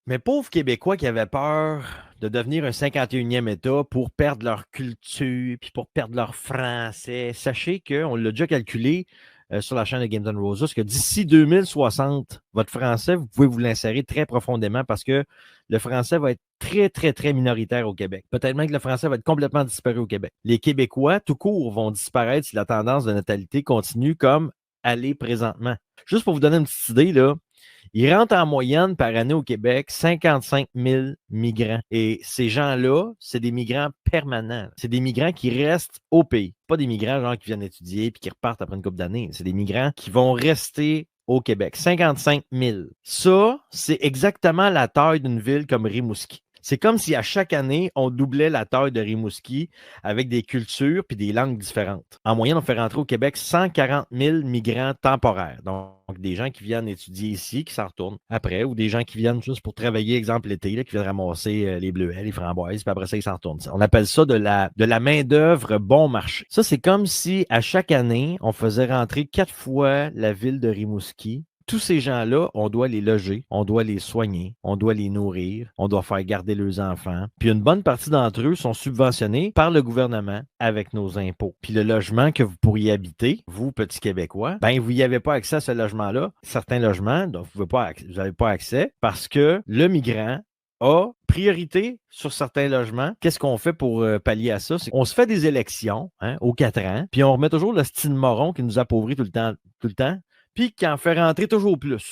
Mais pauvres Québécois qui avaient peur de devenir un 51e État pour perdre leur culture, puis pour perdre leur français, sachez qu'on l'a déjà calculé sur la chaîne de Games and Roses, que d'ici 2060, votre français, vous pouvez vous l'insérer très profondément parce que le français va être très, très, très minoritaire au Québec. Peut-être même que le français va être complètement disparu au Québec. Les Québécois, tout court, vont disparaître si la tendance de natalité continue comme elle est présentement. Juste pour vous donner une petite idée, là, il rentre en moyenne par année au Québec 55 000 migrants. Et ces gens-là, c'est des migrants permanents. C'est des migrants qui restent au pays. Pas des migrants genre qui viennent étudier puis qui repartent après une couple d'années. C'est des migrants qui vont rester au Québec. 55 000. Ça, c'est exactement la taille d'une ville comme Rimouski. C'est comme si à chaque année, on doublait la taille de Rimouski avec des cultures puis des langues différentes. En moyenne, on fait rentrer au Québec 140 000 migrants temporaires. Donc, des gens qui viennent étudier ici, qui s'en retournent après, ou des gens qui viennent juste pour travailler, exemple l'été, là, qui viennent ramasser les bleuets, les framboises, puis après ça, ils s'en retournent. On appelle ça de la main-d'œuvre bon marché. Ça, c'est comme si à chaque année, on faisait rentrer 4 fois la ville de Rimouski. Tous ces gens-là, on doit les loger, on doit les soigner, on doit les nourrir, on doit faire garder leurs enfants. Puis une bonne partie d'entre eux sont subventionnés par le gouvernement avec nos impôts. Puis le logement que vous pourriez habiter, vous, petits Québécois, ben vous n'y avez pas accès à ce logement-là. Certains logements, donc vous n'avez pas accès parce que le migrant a priorité sur certains logements. Qu'est-ce qu'on fait pour pallier à ça? On se fait des élections aux 4 ans, puis on remet toujours le style moron qui nous appauvrit tout le temps, puis qui en fait rentrer toujours plus.